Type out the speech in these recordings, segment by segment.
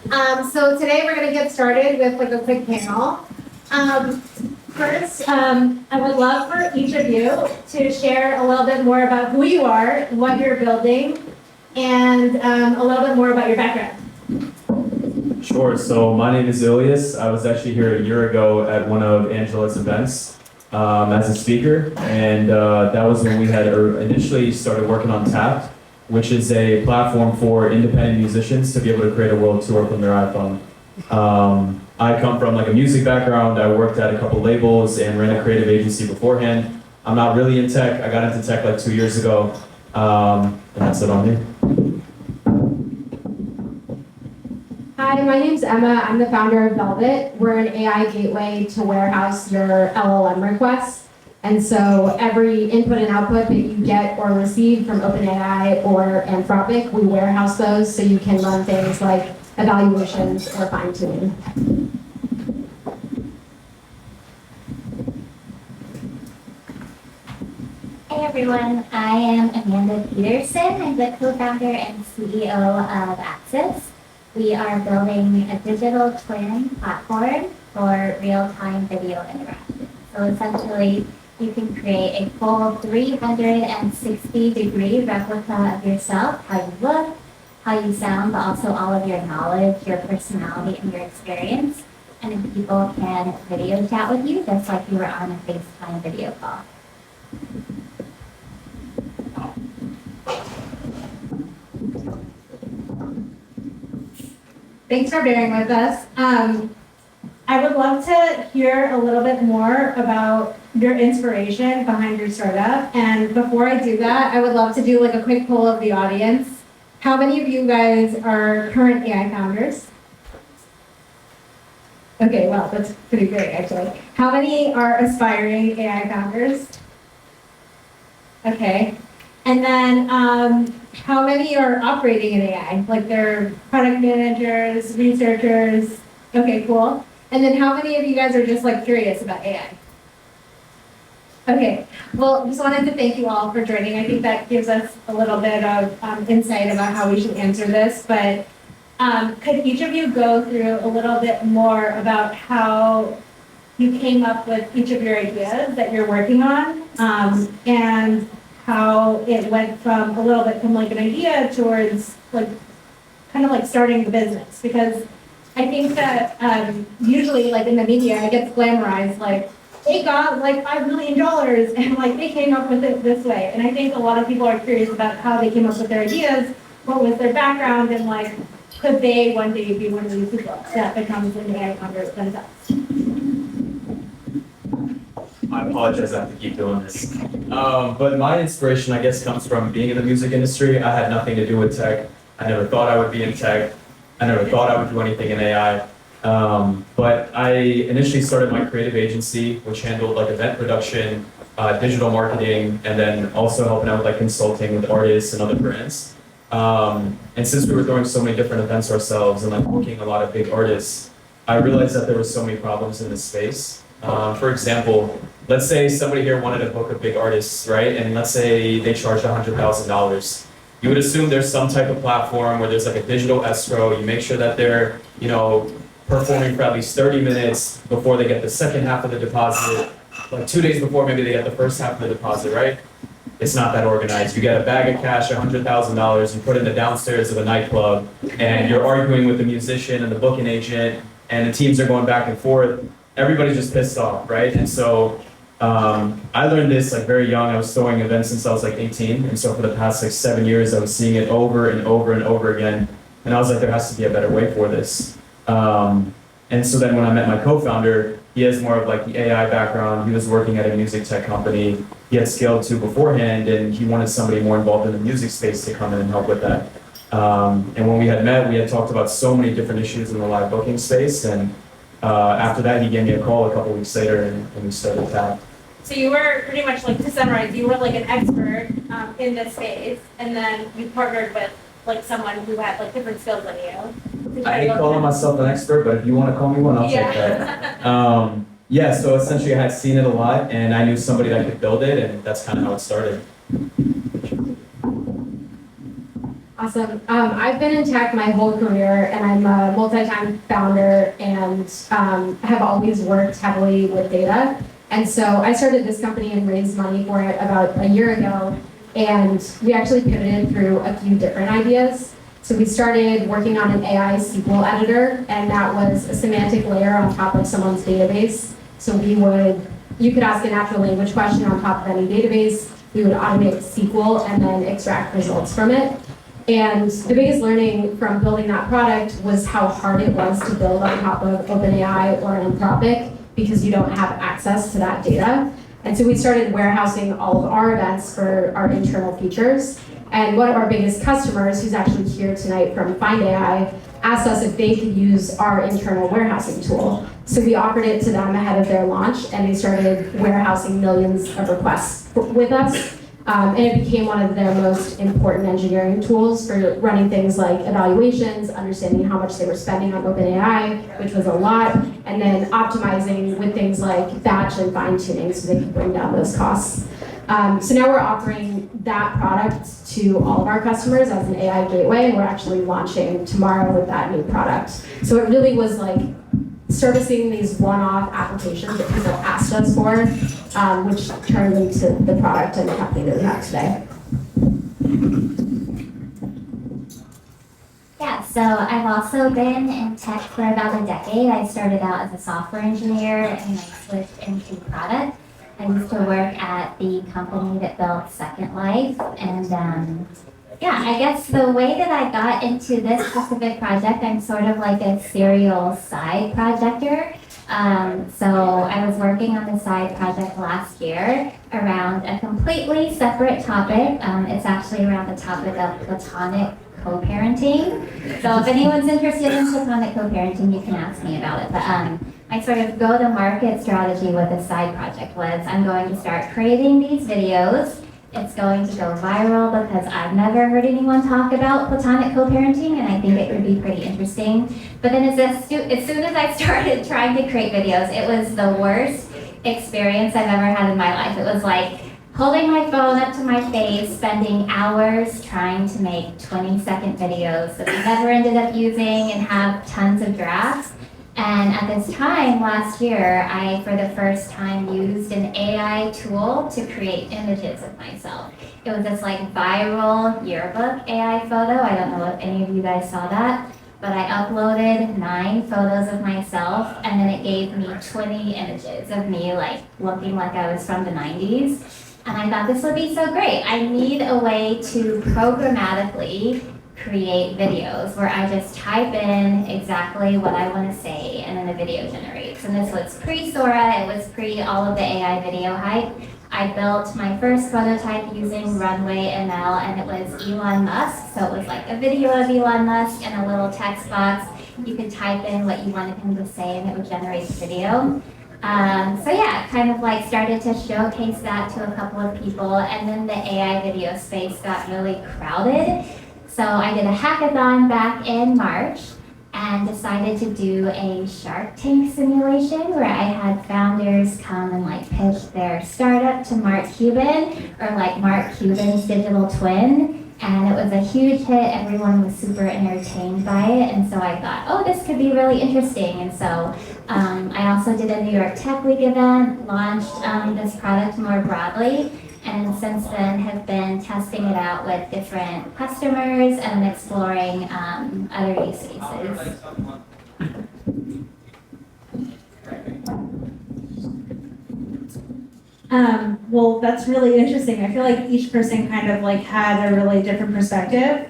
So today we're going to get started with like a quick panel. First, I would love for each of you to share a little bit more about who you are, what you're building, and a little bit more about your background. Sure. So my name is Ilias. I was actually here a year ago at one of Angela's events as a speaker, and that was when we had initially started working on Tapped, which is a platform for independent musicians to be able to create a world tour from their iPhone. I come from like a music background. I worked at a couple labels and ran a creative agency beforehand. I'm not really in tech. I got into tech like 2 years ago, and that's it on here. Hi, my name's Emma. I'm the founder of Velvet. We're an AI gateway to warehouse your LLM requests. And so every input and output that you get or receive from OpenAI or Anthropic, we warehouse those so you can run things like evaluations or fine-tuning. Hey everyone, I am Amanda Peterson. I'm the co-founder and CEO of Axis. We are building a digital twin platform for real-time video interaction. So essentially, you can create a full 360-degree replica of yourself, how you look, how you sound, but also all of your knowledge, your personality, and your experience. And then people can video chat with you just like you were on a FaceTime video call. Thanks for bearing with us. I would love to hear a little bit more about your inspiration behind your startup. And before I do that, I would love to do like a quick poll of the audience. How many of you guys are current AI founders? Okay, well, that's pretty great, actually. How many are aspiring AI founders? Okay. And then how many are operating in AI? Like they're product managers, researchers? Okay, cool. And then how many of you guys are just like curious about AI? Okay, well, just wanted to thank you all for joining. I think that gives us a little bit of insight about how we should answer this, but could each of you go through a little bit more about how you came up with each of your ideas that you're working on, and how it went from a little bit from like an idea towards like kind of like starting the business? Because I think that usually like in the media it gets glamorized like they got like $5 million and like they came up with it this way. And I think a lot of people are curious about how they came up with their ideas, what was their background, and like could they one day be one of these people that becomes an AI founder themselves? I apologize, I have to keep doing this. But my inspiration, I guess, comes from being in the music industry. I had nothing to do with tech. I never thought I would be in tech. I never thought I would do anything in AI. But I initially started my creative agency, which handled like event production, digital marketing, and then also helping out with like consulting with artists and other brands. And since we were throwing so many different events ourselves and like booking a lot of big artists, I realized that there were so many problems in this space. For example, let's say somebody here wanted to book a big artist, right? And let's say they charged $100,000. You would assume there's some type of platform where there's like a digital escrow. You make sure that they're, performing for at least 30 minutes before they get the second half of the deposit. Like 2 days before, maybe they get the first half of the deposit, right? It's not that organized. You get a bag of cash, $100,000, you put it in the downstairs of a nightclub, and you're arguing with the musician and the booking agent, and the teams are going back and forth. Everybody's just pissed off, right? And so I learned this like very young. I was throwing events since I was like 18, and so for the past like 7 years, I was seeing it over and over and over again, and I was like, there has to be a better way for this. And so then when I met my co-founder, he has more of like the AI background. He was working at a music tech company. He had scaled to beforehand, and he wanted somebody more involved in the music space to come in and help with that. And when we had met, we had talked about so many different issues in the live booking space, and after that, he gave me a call a couple weeks later, and we started Tap. So you were pretty much like, to summarize, you were like an expert in this space, and then you partnered with like someone who had like different skills than you. I ain't calling myself an expert, but if you want to call me one, I'll take that. Yeah, so essentially I had seen it a lot, and I knew somebody that could build it, and that's kind of how it started. Awesome. I've been in tech my whole career, and I'm a multi-time founder and have always worked heavily with data. And so I started this company and raised money for it about a year ago, and we actually pivoted through a few different ideas. So we started working on an AI SQL editor, and that was a semantic layer on top of someone's database. So you could ask a natural language question on top of any database. We would automate SQL and then extract results from it. And the biggest learning from building that product was how hard it was to build on top of OpenAI or Anthropic because you don't have access to that data. And so we started warehousing all of our events for our internal features. And one of our biggest customers, who's actually here tonight from Find AI, asked us if they could use our internal warehousing tool. So we offered it to them ahead of their launch, and they started warehousing millions of requests with us. And it became one of their most important engineering tools for running things like evaluations, understanding how much they were spending on OpenAI, which was a lot, and then optimizing with things like batch and fine-tuning so they could bring down those costs. So now we're offering that product to all of our customers as an AI gateway, and we're actually launching tomorrow with that new product. So it really was like servicing these one-off applications that people asked us for, which turned into the product and the company that we have today. Yeah, so I've also been in tech for about a decade. I started out as a software engineer and I switched into product. I used to work at the company that built Second Life, and yeah, I guess the way that I got into this specific project, I'm sort of like a serial side projector. So I was working on the side project last year around a completely separate topic. It's actually around the topic of platonic co-parenting. So if anyone's interested in platonic co-parenting, you can ask me about it. But my sort of go-to-market strategy with this side project was I'm going to start creating these videos. It's going to go viral because I've never heard anyone talk about platonic co-parenting, and I think it would be pretty interesting. But then as soon as I started trying to create videos, it was the worst experience I've ever had in my life. It was like holding my phone up to my face, spending hours trying to make 20-second videos that I never ended up using and have tons of drafts. And at this time last year, I, for the first time, used an AI tool to create images of myself. It was this like viral yearbook AI photo. I don't know if any of you guys saw that, but I uploaded 9 photos of myself, and then it gave me 20 images of me like looking like I was from the 90s. And I thought this would be so great. I need a way to programmatically create videos where I just type in exactly what I want to say and then the video generates. And this was pre-Sora, it was pre all of the AI video hype. I built my first prototype using Runway ML, and it was Elon Musk. So it was like a video of Elon Musk and a little text box. You could type in what you wanted him to say and it would generate the video. So yeah, kind of like started to showcase that to a couple of people, and then the AI video space got really crowded. So I did a hackathon back in March and decided to do a Shark Tank simulation where I had founders come and like pitch their startup to Mark Cuban, or like Mark Cuban's digital twin. And it was a huge hit. Everyone was super entertained by it. And so I thought, oh, this could be really interesting. And so I also did a New York Tech Week event, launched this product more broadly, and since then have been testing it out with different customers and exploring other use cases. Well, that's really interesting. I feel like each person kind of like had a really different perspective.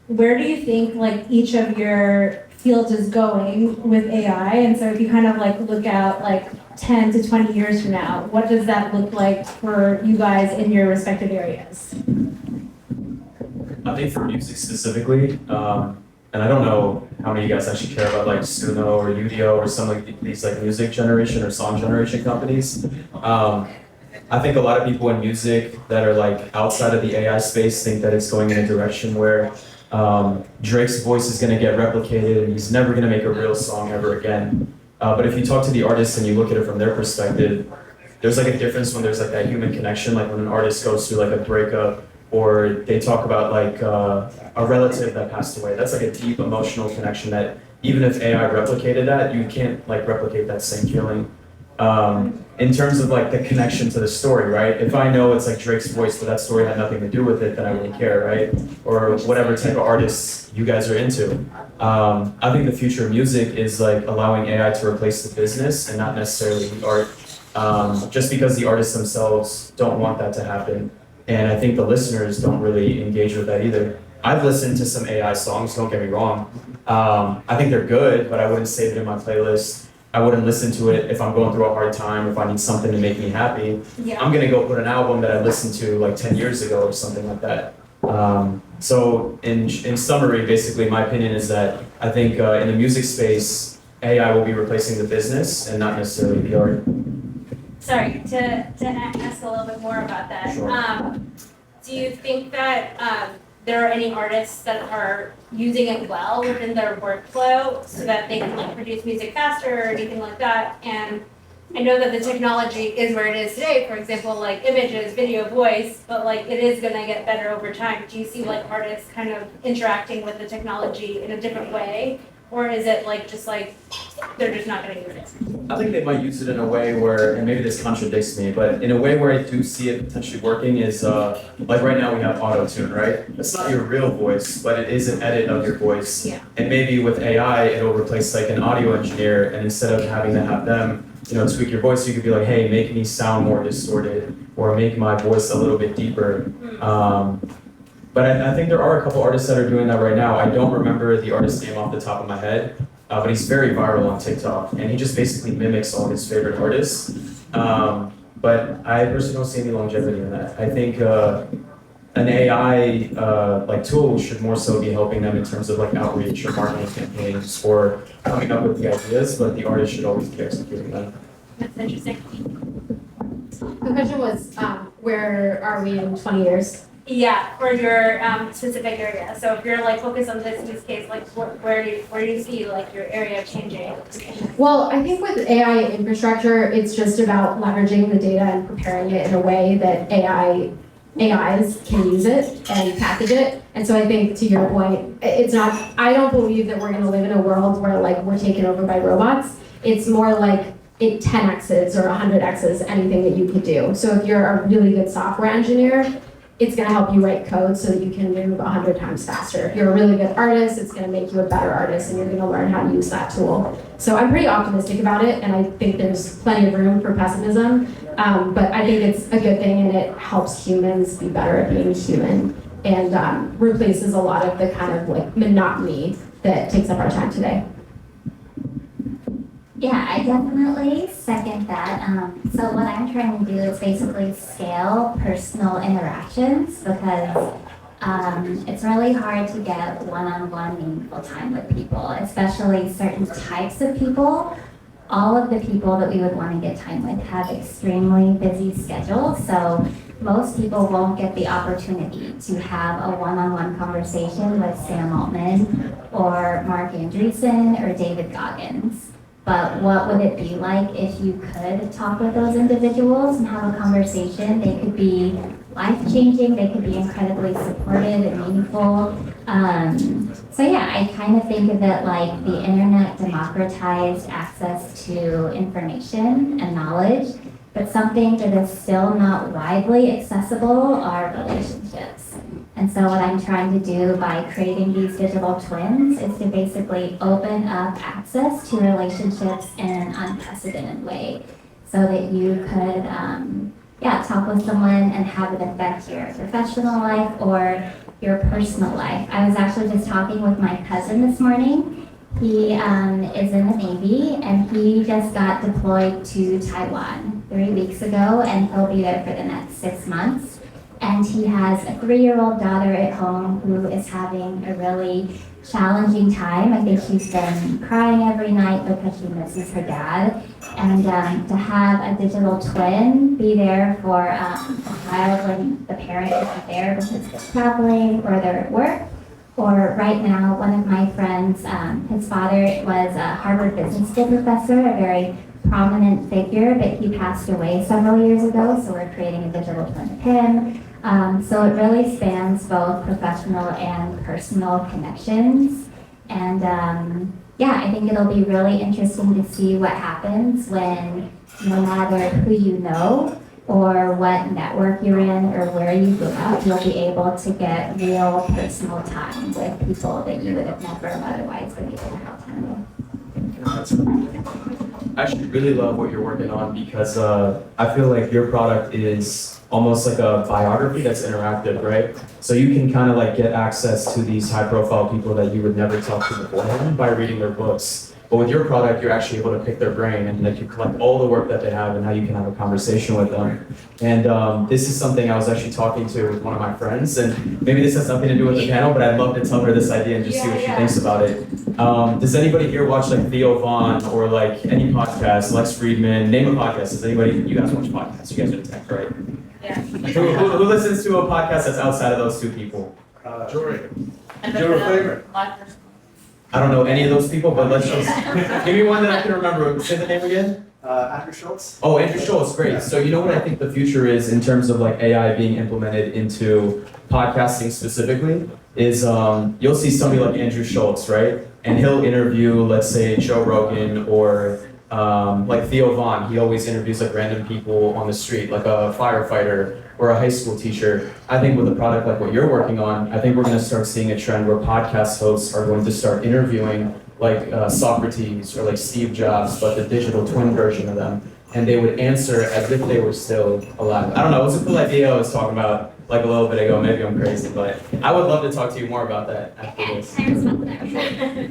Where do you think like each of your fields is going with AI? And so if you kind of like look out like 10 to 20 years from now, what does that look like for you guys in your respective areas? I think for music specifically, and I don't know how many of you guys actually care about like Suno or Udio or some of these like music generation or song generation companies. I think a lot of people in music that are like outside of the AI space think that it's going in a direction where Drake's voice is going to get replicated and he's never going to make a real song ever again. But if you talk to the artists and you look at it from their perspective, there's like a difference when there's like that human connection, like when an artist goes through like a breakup or they talk about like a relative that passed away. That's like a deep emotional connection that even if AI replicated that, you can't like replicate that same feeling. In terms of like the connection to the story, right? If I know it's like Drake's voice, but that story had nothing to do with it, then I wouldn't care, right? Or whatever type of artists you guys are into. I think the future of music is like allowing AI to replace the business and not necessarily the art, just because the artists themselves don't want that to happen. And I think the listeners don't really engage with that either. I've listened to some AI songs, don't get me wrong. I think they're good, but I wouldn't save it in my playlist. I wouldn't listen to it if I'm going through a hard time, if I need something to make me happy. Yeah. I'm gonna go put an album that I listened to like 10 years ago or something like that. So in summary, basically my opinion is that I think in the music space, AI will be replacing the business and not necessarily the art. Sorry, to ask a little bit more about that. Sure. Do you think that there are any artists that are using it well within their workflow so that they can like produce music faster or anything like that? And I know that the technology is where it is today, for example, like images, video, voice, but like it is gonna get better over time. Do you see like artists kind of interacting with the technology in a different way? Or is it like just like they're just not gonna use it? I think they might use it in a way where, and maybe this contradicts me, but in a way where I do see it potentially working is, like right now we have auto-tune, right? It's not your real voice, but it is an edit of your voice. Yeah. And maybe with AI, it'll replace like an audio engineer, and instead of having to have them, tweak your voice, you could be like, hey, make me sound more distorted, or make my voice a little bit deeper. But I think there are a couple artists that are doing that right now. I don't remember the artist's name off the top of my head, but he's very viral on TikTok, and he just basically mimics all his favorite artists. But I personally don't see any longevity in that. I think an AI like tool should more so be helping them in terms of like outreach or marketing campaigns or coming up with the ideas, but the artist should always be executing them. That's interesting. The question was, where are we in 20 years? Yeah, for your specific area. So if you're like focused on this use case, like where do you see like your area changing? Well, I think with AI infrastructure, it's just about leveraging the data and preparing it in a way that AIs can use it and package it. And so I think to your point, it's not, I don't believe that we're gonna live in a world where like we're taken over by robots. It's more like it 10x's or 100x's anything that you could do. So if you're a really good software engineer, it's gonna help you write code so that you can move 100 times faster. If you're a really good artist, it's gonna make you a better artist and you're gonna learn how to use that tool. So I'm pretty optimistic about it, and I think there's plenty of room for pessimism, but I think it's a good thing and it helps humans be better at being human and replaces a lot of the kind of like monotony that takes up our time today. Yeah, I definitely second that. So what I'm trying to do is basically scale personal interactions because it's really hard to get one-on-one meaningful time with people, especially certain types of people. All of the people that we would want to get time with have extremely busy schedules, so most people won't get the opportunity to have a one-on-one conversation with Sam Altman or Mark Andreessen or David Goggins. But what would it be like if you could talk with those individuals and have a conversation? They could be life-changing, they could be incredibly supportive and meaningful. So yeah, I kind of think of it like the internet democratized access to information and knowledge, but something that is still not widely accessible are relationships. And so what I'm trying to do by creating these digital twins is to basically open up access to relationships in an unprecedented way so that you could talk with someone and have it affect your professional life or your personal life. I was actually just talking with my cousin this morning. He is in the Navy and he just got deployed to Taiwan 3 weeks ago and he'll be there for the next 6 months. And he has a 3-year-old daughter at home who is having a really challenging time. I think she's been crying every night because she misses her dad. And to have a digital twin be there for a child when the parent isn't there because they're traveling or they're at work. Or right now, one of my friends, his father was a Harvard Business School professor, a very prominent figure, but he passed away several years ago, so we're creating a digital twin of him. So it really spans both professional and personal connections. And yeah, I think it'll be really interesting to see what happens when no matter who you know or what network you're in or where you grew up, you'll be able to get real personal time with people that you would have never otherwise been able to have time with. I actually really love what you're working on because I feel like your product is almost like a biography that's interactive, right? So you can kind of like get access to these high profile people that you would never talk to beforehand by reading their books. But with your product, you're actually able to pick their brain and like you collect all the work that they have and how you can have a conversation with them. And this is something I was actually talking to with one of my friends, and maybe this has nothing to do with the panel, but I'd love to tell her this idea and just see what she thinks about it. Does anybody here watch like Theo Vaughn or like any podcast, Lex Friedman? Name a podcast. Does anybody, you guys watch podcasts? You guys are in tech, right? Yeah. Who listens to a podcast that's outside of those two people? Jory. Your favorite? I don't know any of those people, but let's just, give me one that I can remember. Say the name again. Andrew Schultz. Oh, Andrew Schultz, great. So you know what I think the future is in terms of like AI being implemented into podcasting specifically is you'll see somebody like Andrew Schultz, right? And he'll interview, let's say, Joe Rogan or like Theo Vaughn. He always interviews like random people on the street, like a firefighter or a high school teacher. I think with a product like what you're working on, I think we're going to start seeing a trend where podcast hosts are going to start interviewing like Socrates or like Steve Jobs, but the digital twin version of them. And they would answer as if they were still alive. I don't know, it was a cool idea I was talking about like a little bit ago. Maybe I'm crazy, but I would love to talk to you more about that after this. I respond to that.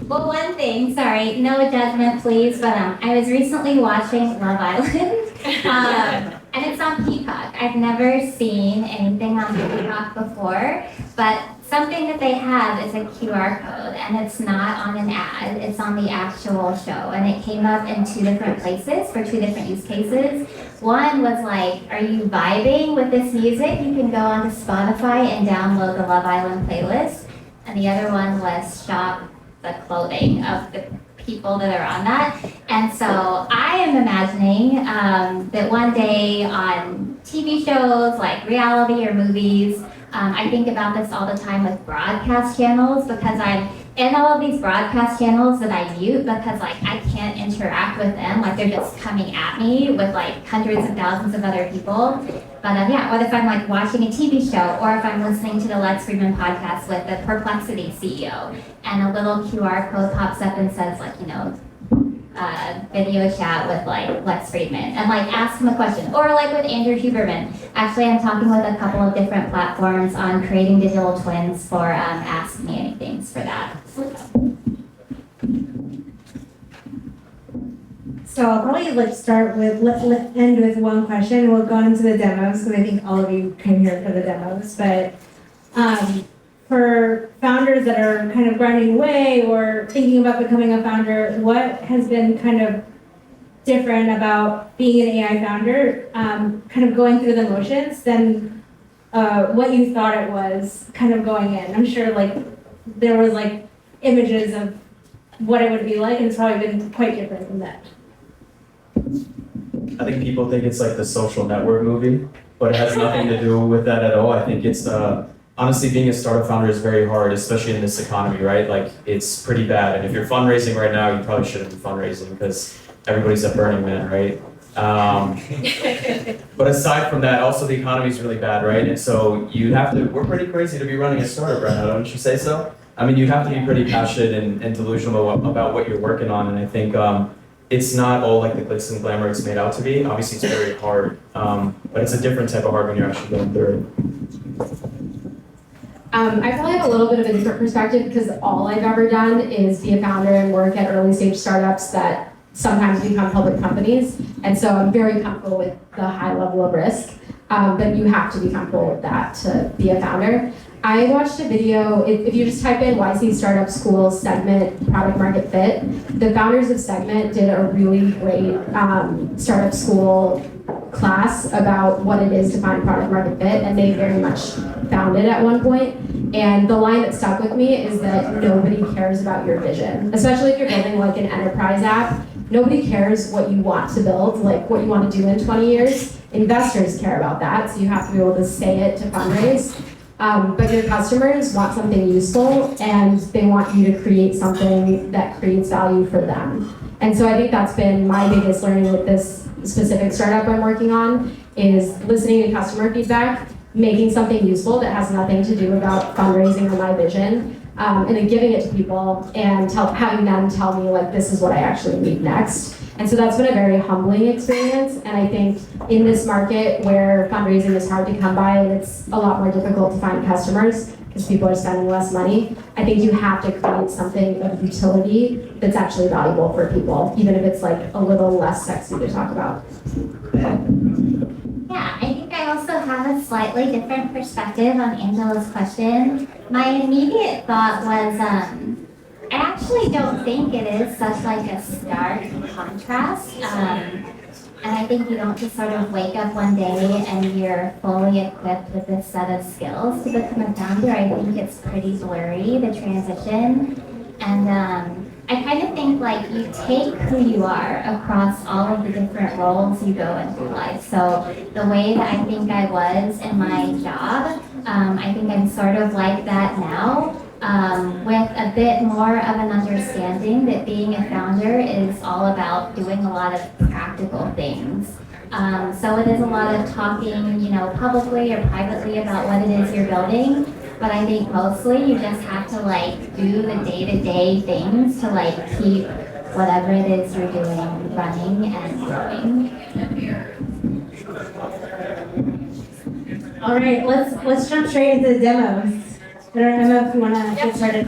Well, one thing, sorry, no judgment please, but I was recently watching Love Island, and it's on Peacock. I've never seen anything on Peacock before, but something that they have is a QR code, and it's not on an ad, it's on the actual show, and it came up in two different places for two different use cases. One was like, are you vibing with this music? You can go onto Spotify and download the Love Island playlist, and the other one was shop the clothing of the people that are on that. And so I am imagining that one day on TV shows like reality or movies, I think about this all the time with broadcast channels because I'm in all of these broadcast channels that I mute because like I can't interact with them, like they're just coming at me with like hundreds of thousands of other people. But yeah, or if I'm like watching a TV show, or if I'm listening to the Lex Friedman podcast with the Perplexity CEO, and a little QR code pops up and says like, you know, video chat with like Lex Friedman, and like ask him a question, or like with Andrew Huberman. Actually, I'm talking with a couple of different platforms on creating digital twins for Ask Me Anythings for that. So I'll probably let's end with one question. We'll go into the demos because I think all of you came here for the demos. But for founders that are kind of grinding away or thinking about becoming a founder, what has been kind of different about being an AI founder, kind of going through the motions than what you thought it was kind of going in? I'm sure like there was like images of what it would be like, and it's probably been quite different from that. I think people think it's like the Social Network movie, but it has nothing to do with that at all. I think it's honestly, being a startup founder is very hard, especially in this economy, right? Like it's pretty bad. And if you're fundraising right now, you probably shouldn't be fundraising because everybody's at Burning Man, right? But aside from that, also the economy is really bad, right? And so you have to, we're pretty crazy to be running a startup right now, don't you say so? I mean, you have to be pretty passionate and delusional about what you're working on. And I think it's not all like the glitz and glamour it's made out to be. Obviously, it's very hard, but it's a different type of hard when you're actually going through it. I probably have a little bit of a different perspective because all I've ever done is be a founder and work at early stage startups that sometimes become public companies. And so I'm very comfortable with the high level of risk, but you have to be comfortable with that to be a founder. I watched a video, if you just type in YC Startup School Segment Product Market Fit, the founders of Segment did a really great startup school class about what it is to find product market fit, and they very much found it at one point. And the line that stuck with me is that nobody cares about your vision, especially if you're building like an enterprise app. Nobody cares what you want to build, like what you want to do in 20 years. Investors care about that, so you have to be able to say it to fundraise. But your customers want something useful and they want you to create something that creates value for them. And so I think that's been my biggest learning with this specific startup I'm working on is listening to customer feedback, making something useful that has nothing to do about fundraising or my vision, and then giving it to people and having them tell me like, this is what I actually need next. And so that's been a very humbling experience. And I think in this market where fundraising is hard to come by and it's a lot more difficult to find customers because people are spending less money, I think you have to create something of utility that's actually valuable for people, even if it's like a little less sexy to talk about. Yeah, I think I also have a slightly different perspective on Angela's question. My immediate thought was, I actually don't think it is such like a stark contrast. And I think you don't just sort of wake up one day and you're fully equipped with this set of skills to become a founder. I think it's pretty blurry, the transition. And I kind of think like you take who you are across all of the different roles you go into life. So the way that I think I was in my job, I think I'm sort of like that now. With a bit more of an understanding that being a founder is all about doing a lot of practical things. So it is a lot of talking, publicly or privately about what it is you're building. But I think mostly you just have to like do the day-to-day things to like keep whatever it is you're doing running and growing. All right, let's jump straight into the demos. I don't know if you want to get started.